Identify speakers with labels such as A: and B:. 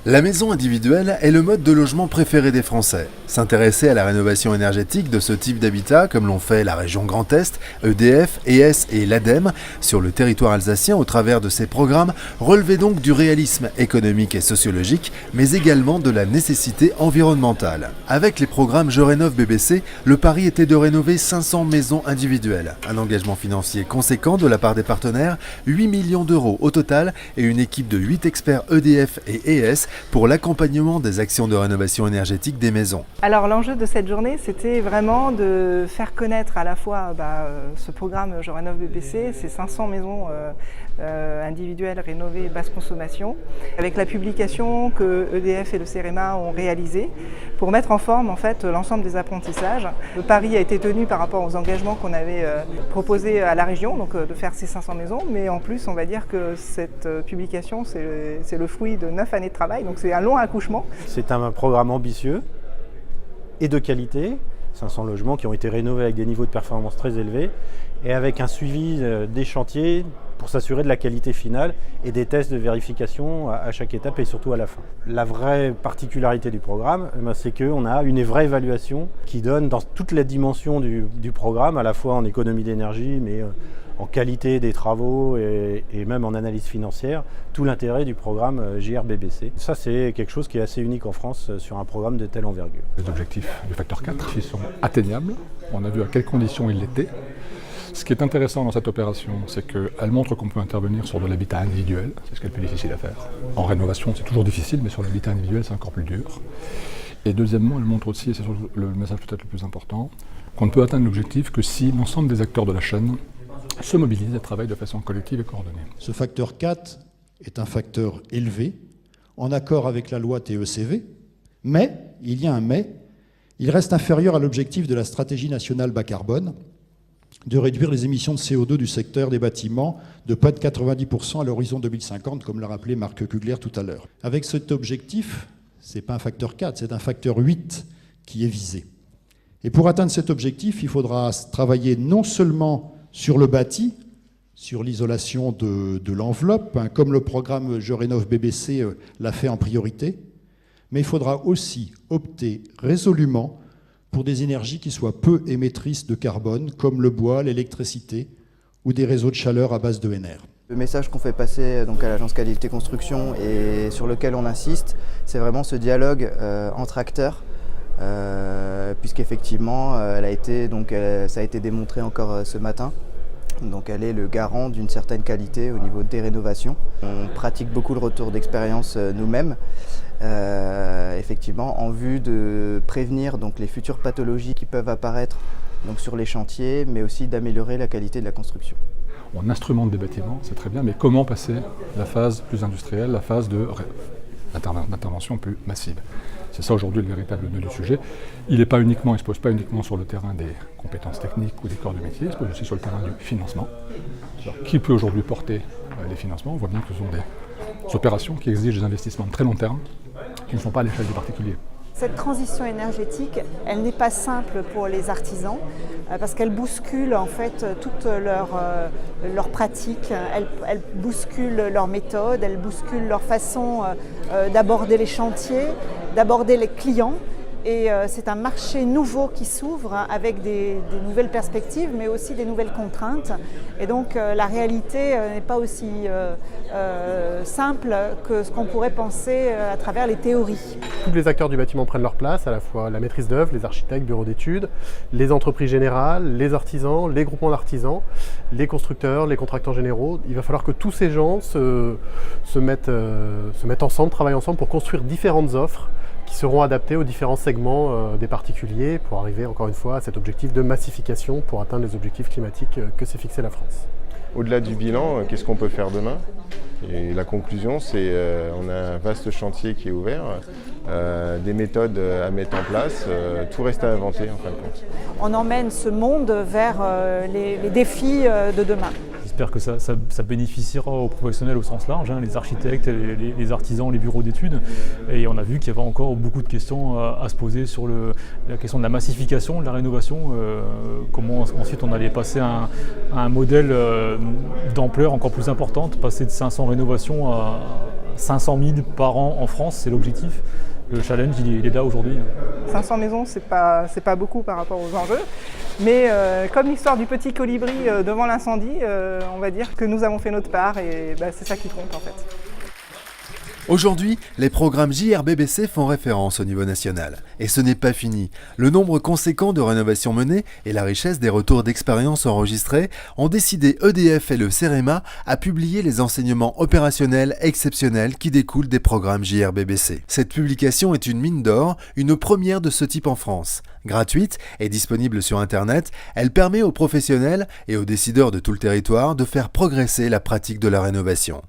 A: La maison individuelle est le mode de logement préféré des Français. S'intéresser à la rénovation énergétique de ce type d'habitat, comme l'ont fait la région Grand Est, EDF, ES et l'ADEME, sur le territoire alsacien au travers de ces programmes, relevait donc du réalisme économique et sociologique, mais également de la nécessité environnementale. Avec les programmes Je Rénove BBC, le pari était de rénover 500 maisons individuelles. Un engagement financier conséquent de la part des partenaires, 8 millions d'euros au total et une équipe de 8 experts EDF et ES pour l'accompagnement des actions de rénovation énergétique des maisons.
B: Alors l'enjeu de cette journée, c'était vraiment de faire connaître à la fois ce programme Je Rénove BBC, ces 500 maisons individuelles rénovées basse consommation, avec la publication que EDF et le CEREMA ont réalisée pour mettre en forme en fait l'ensemble des apprentissages. Le pari a été tenu par rapport aux engagements qu'on avait proposés à la région, donc de faire ces 500 maisons, mais en plus on va dire que cette publication c'est le fruit de 9 années de travail, donc c'est un long accouchement.
C: C'est un programme ambitieux et de qualité, 500 logements qui ont été rénovés avec des niveaux de performance très élevés et avec un suivi des chantiers pour s'assurer de la qualité finale et des tests de vérification à chaque étape et surtout à la fin. La vraie particularité du programme, c'est qu'on a une vraie évaluation qui donne dans toutes les dimensions du programme, à la fois en économie d'énergie, mais en qualité des travaux et même en analyse financière, tout l'intérêt du programme JRBBC. Ça, c'est quelque chose qui est assez unique en France sur un programme de telle envergure.
D: Les objectifs du facteur 4 ils sont atteignables. On a vu à quelles conditions ils l'étaient. Ce qui est intéressant dans cette opération, c'est qu'elle montre qu'on peut intervenir sur de l'habitat individuel. C'est ce qui est le plus difficile à faire. En rénovation, c'est toujours difficile, mais sur l'habitat individuel, c'est encore plus dur. Et deuxièmement, elle montre aussi, et c'est surtout le message peut-être le plus important, qu'on ne peut atteindre l'objectif que si l'ensemble des acteurs de la chaîne se mobilisent et travaillent de façon collective et coordonnée.
E: Ce facteur 4 est un facteur élevé, en accord avec la loi TECV, mais, il y a un mais, il reste inférieur à l'objectif de la stratégie nationale bas carbone, de réduire les émissions de CO2 du secteur des bâtiments de près de 90% à l'horizon 2050, comme l'a rappelé Marc Kugler tout à l'heure. Avec cet objectif, ce n'est pas un facteur 4, c'est un facteur 8 qui est visé. Et pour atteindre cet objectif, il faudra travailler non seulement sur le bâti, sur l'isolation de l'enveloppe, comme le programme Je Rénove BBC l'a fait en priorité, mais il faudra aussi opter résolument pour des énergies qui soient peu émettrices de carbone, comme le bois, l'électricité ou des réseaux de chaleur à base d'ENR.
F: Le message qu'on fait passer donc, à l'agence qualité construction et sur lequel on insiste, c'est vraiment ce dialogue entre acteurs, puisqu'effectivement, ça a été démontré encore ce matin. Donc elle est le garant d'une certaine qualité au niveau des rénovations. On pratique beaucoup le retour d'expérience nous-mêmes, effectivement, en vue de prévenir donc, les futures pathologies qui peuvent apparaître donc, sur les chantiers, mais aussi d'améliorer la qualité de la construction.
D: On instrumente des bâtiments, c'est très bien, mais comment passer la phase plus industrielle, la phase d'intervention plus massive? C'est ça aujourd'hui le véritable nœud du sujet. Il ne se pose pas uniquement sur le terrain des compétences techniques ou des corps de métier, il se pose aussi sur le terrain du financement. Alors, qui peut aujourd'hui porter les financements? On voit bien que ce sont des opérations qui exigent des investissements de très long terme, qui ne sont pas à l'échelle du particulier.
G: Cette transition énergétique, elle n'est pas simple pour les artisans parce qu'elle bouscule en fait toutes leurs pratiques, elle bouscule leurs méthodes, elle bouscule leur façon d'aborder les chantiers, d'aborder les clients. Et c'est un marché nouveau qui s'ouvre avec des nouvelles perspectives, mais aussi des nouvelles contraintes. Et donc la réalité n'est pas aussi simple que ce qu'on pourrait penser à travers les théories.
H: Tous les acteurs du bâtiment prennent leur place, à la fois la maîtrise d'œuvre, les architectes, bureaux d'études, les entreprises générales, les artisans, les groupements d'artisans, les constructeurs, les contractants généraux. Il va falloir que tous ces gens se mettent ensemble, travaillent ensemble pour construire différentes offres qui seront adaptés aux différents segments des particuliers pour arriver encore une fois à cet objectif de massification pour atteindre les objectifs climatiques que s'est fixé la France.
I: Au-delà du bilan, qu'est-ce qu'on peut faire demain? Et la conclusion, c'est on a un vaste chantier qui est ouvert, des méthodes à mettre en place, tout reste à inventer en fin de compte.
G: On emmène ce monde vers les défis de demain.
J: J'espère que ça bénéficiera aux professionnels au sens large, les architectes, les artisans, les bureaux d'études. Et on a vu qu'il y avait encore beaucoup de questions à se poser sur la question de la massification, de la rénovation. Comment ensuite on allait passer à un modèle d'ampleur encore plus importante, passer de 500 rénovations à 500 000 par an en France, c'est l'objectif. Le challenge, il est là aujourd'hui.
B: 500 maisons, c'est pas beaucoup par rapport aux enjeux. Mais comme l'histoire du petit colibri devant l'incendie, on va dire que nous avons fait notre part et c'est ça qui compte en fait.
A: Aujourd'hui, les programmes JRBBC font référence au niveau national. Et ce n'est pas fini. Le nombre conséquent de rénovations menées et la richesse des retours d'expérience enregistrés ont décidé EDF et le CEREMA à publier les enseignements opérationnels exceptionnels qui découlent des programmes JRBBC. Cette publication est une mine d'or, une première de ce type en France. Gratuite et disponible sur Internet, elle permet aux professionnels et aux décideurs de tout le territoire de faire progresser la pratique de la rénovation.